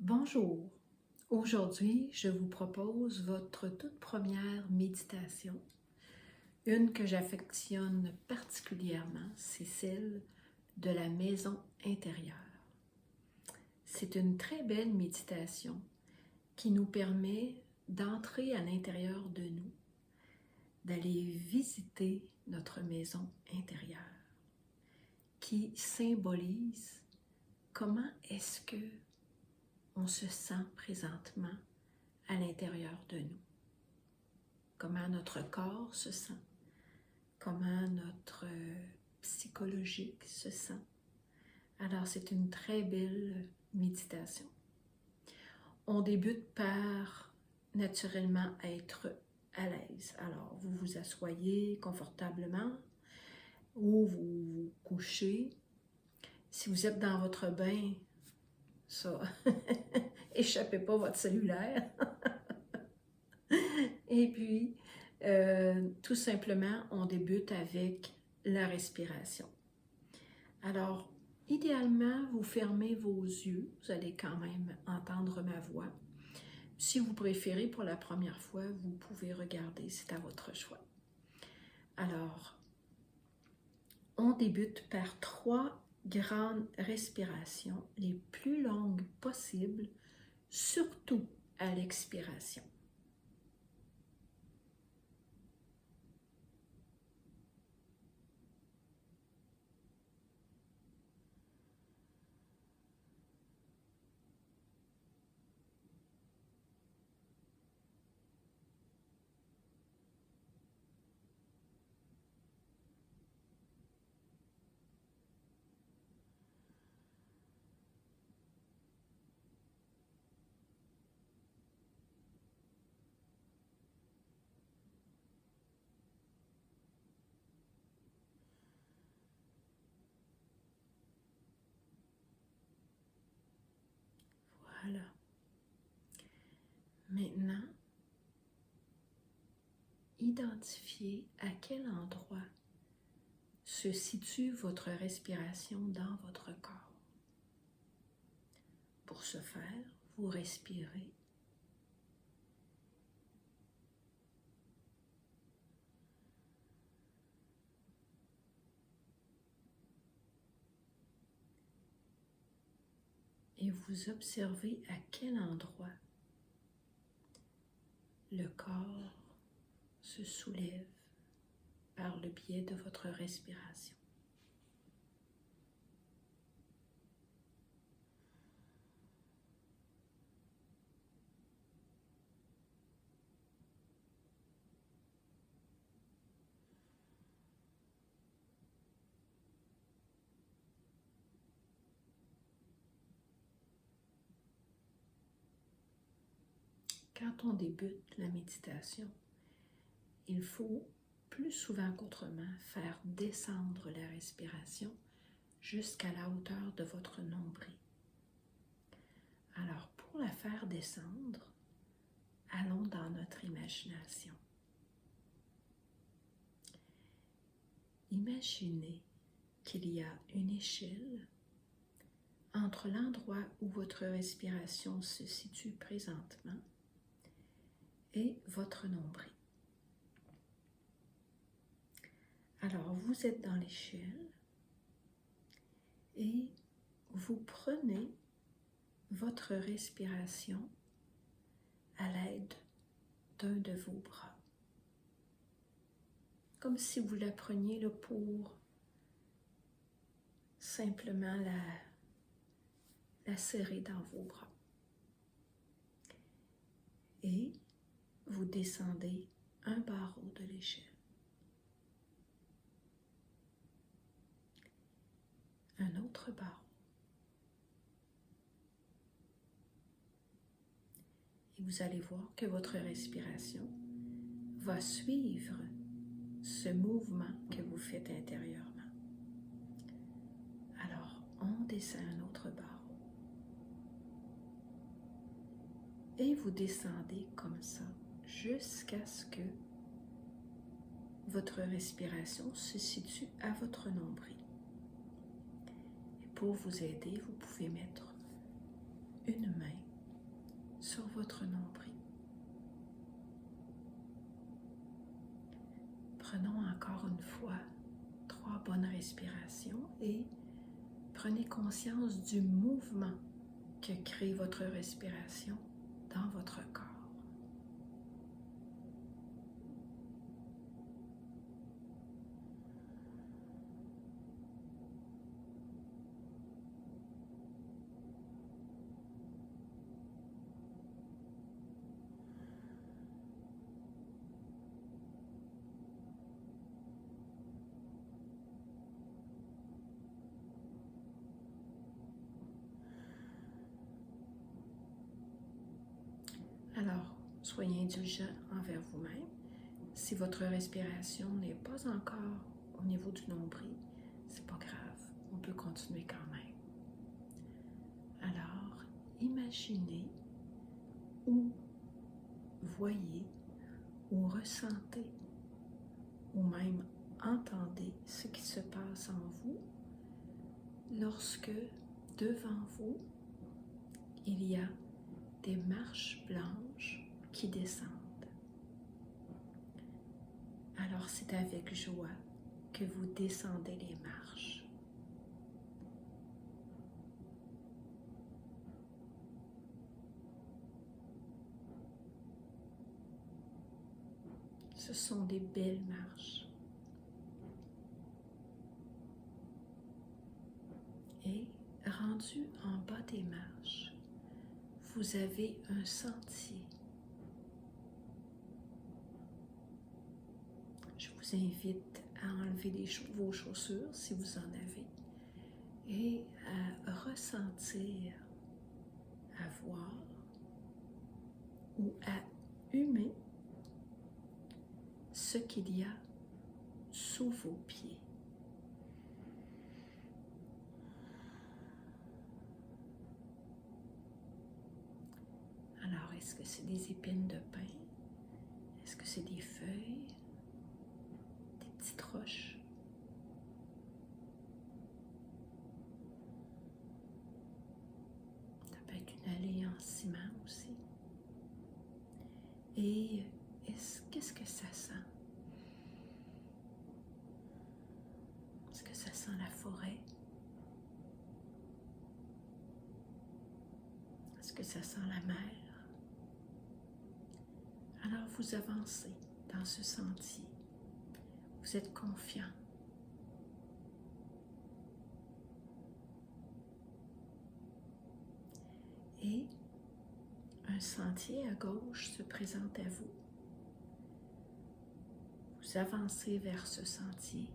Bonjour, aujourd'hui je vous propose votre toute première méditation, une que j'affectionne particulièrement, c'est celle de la maison intérieure. C'est une très belle méditation qui nous permet d'entrer à l'intérieur de nous, d'aller visiter notre maison intérieure, qui symbolise comment est-ce que on se sent présentement à l'intérieur de nous. Comment notre corps se sent, comment notre psychologique se sent. Alors, c'est une très belle méditation. On débute par naturellement être à l'aise. Alors, vous vous asseyez confortablement ou vous vous couchez. Si vous êtes dans votre bain, ça, échappez pas votre cellulaire. Et puis, tout simplement, on débute avec la respiration. Alors, idéalement, vous fermez vos yeux. Vous allez quand même entendre ma voix. Si vous préférez pour la première fois, vous pouvez regarder, c'est à votre choix. Alors, on débute par 3 grandes respirations, les plus longues possibles, surtout à l'expiration. Voilà. Maintenant, identifiez à quel endroit se situe votre respiration dans votre corps. Pour ce faire, vous respirez. Et vous observez à quel endroit le corps se soulève par le biais de votre respiration. Quand on débute la méditation, il faut plus souvent qu'autrement faire descendre la respiration jusqu'à la hauteur de votre nombril. Alors, pour la faire descendre, allons dans notre imagination. Imaginez qu'il y a une échelle entre l'endroit où votre respiration se situe présentement et votre nombril. Alors, vous êtes dans l'échelle et vous prenez votre respiration à l'aide d'un de vos bras. Comme si vous la preniez là, pour simplement la serrer dans vos bras. Et vous descendez un barreau de l'échelle. Un autre barreau. Et vous allez voir que votre respiration va suivre ce mouvement que vous faites intérieurement. Alors, on descend un autre barreau. Et vous descendez comme ça jusqu'à ce que votre respiration se situe à votre nombril. Et pour vous aider, vous pouvez mettre une main sur votre nombril. Prenons encore une fois 3 bonnes respirations et prenez conscience du mouvement que crée votre respiration dans votre corps. Alors, soyez indulgent envers vous-même. Si votre respiration n'est pas encore au niveau du nombril, c'est pas grave, on peut continuer quand même. Alors, imaginez ou voyez ou ressentez ou même entendez ce qui se passe en vous lorsque devant vous, il y a des marches blanches qui descendent. Alors c'est avec joie que vous descendez les marches. Ce sont des belles marches. Et rendu en bas des marches, vous avez un sentier. Je vous invite à enlever vos chaussures si vous en avez et à ressentir, à voir ou à humer ce qu'il y a sous vos pieds. Alors, est-ce que c'est des épines de pin? Est-ce que c'est des feuilles? Des petites roches? Ça peut être une allée en ciment aussi. Et qu'est-ce que ça sent? Est-ce que ça sent la forêt? Est-ce que ça sent la mer? Alors vous avancez dans ce sentier. Vous êtes confiant. Et un sentier à gauche se présente à vous. Vous avancez vers ce sentier.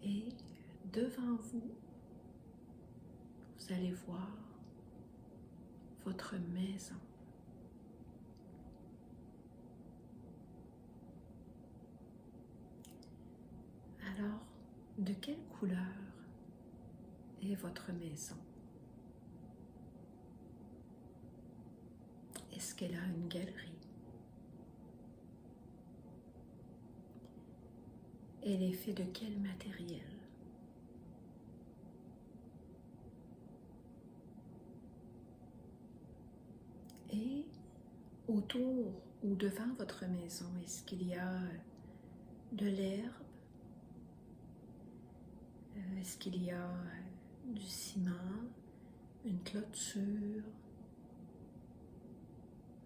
Et devant vous, vous allez voir votre maison. Alors, de quelle couleur est votre maison? Est-ce qu'elle a une galerie? Elle est faite de quel matériel? Et autour ou devant votre maison, est-ce qu'il y a de l'herbe? Est-ce qu'il y a du ciment, une clôture,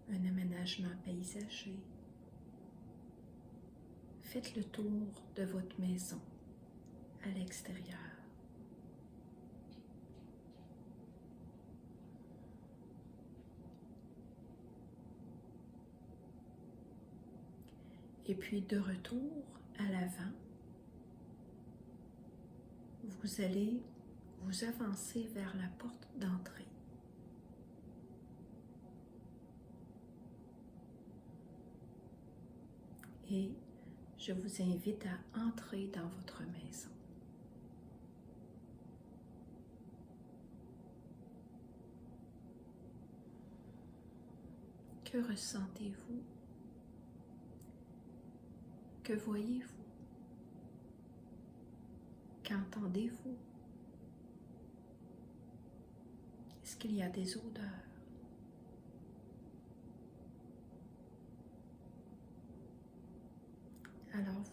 un aménagement paysager? Faites le tour de votre maison à l'extérieur. Et puis de retour à l'avant, vous allez vous avancer vers la porte d'entrée. Et je vous invite à entrer dans votre maison. Que ressentez-vous? Que voyez-vous? Qu'entendez-vous? Est-ce qu'il y a des odeurs?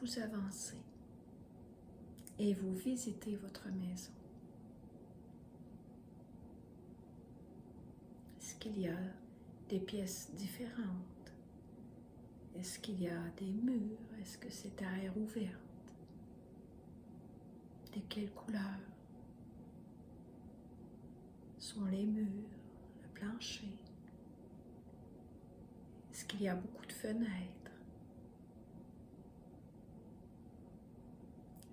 vous avancez et vous visitez votre maison. Est-ce qu'il y a des pièces différentes? Est-ce qu'il y a des murs? Est-ce que c'est à air ouverte? De quelle couleur sont les murs, le plancher? Est-ce qu'il y a beaucoup de fenêtres?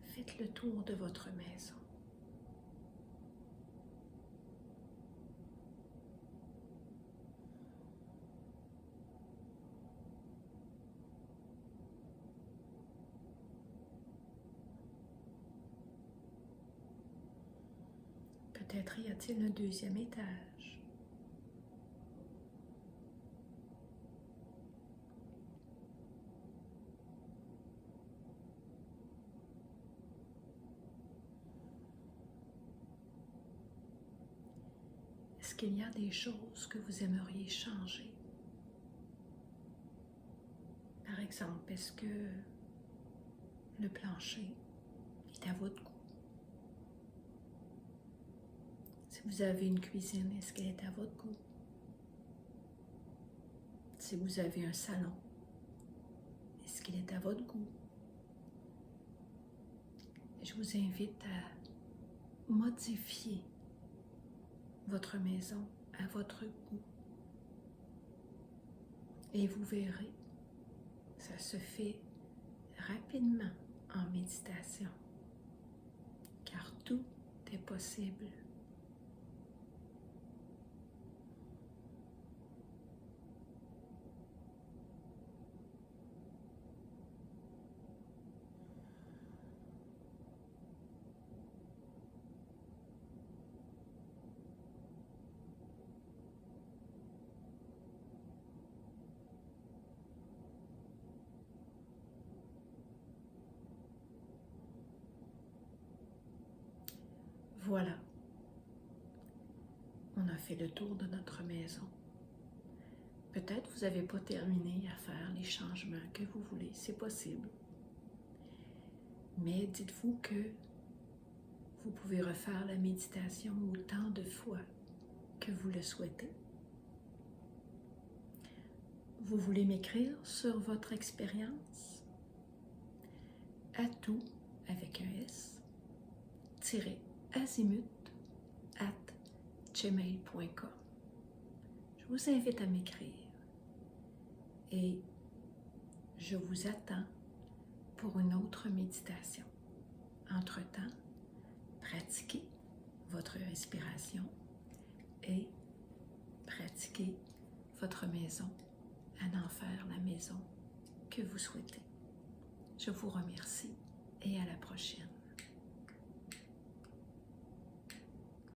Faites le tour de votre maison. Peut-être y a-t-il un deuxième étage. Est-ce qu'il y a des choses que vous aimeriez changer? Par exemple, est-ce que le plancher est à votre goût? Si vous avez une cuisine, est-ce qu'elle est à votre goût? Si vous avez un salon, est-ce qu'il est à votre goût? Je vous invite à modifier votre maison à votre goût. Et vous verrez, ça se fait rapidement en méditation, car tout est possible. Voilà, on a fait le tour de notre maison. Peut-être vous n'avez pas terminé à faire les changements que vous voulez, c'est possible. Mais dites-vous que vous pouvez refaire la méditation autant de fois que vous le souhaitez. Vous voulez m'écrire sur votre expérience? Atout avec un S, azimut@gmail.com. Je vous invite à m'écrire et je vous attends pour une autre méditation. Entre-temps, pratiquez votre respiration et pratiquez votre maison à en faire la maison que vous souhaitez. Je vous remercie et à la prochaine.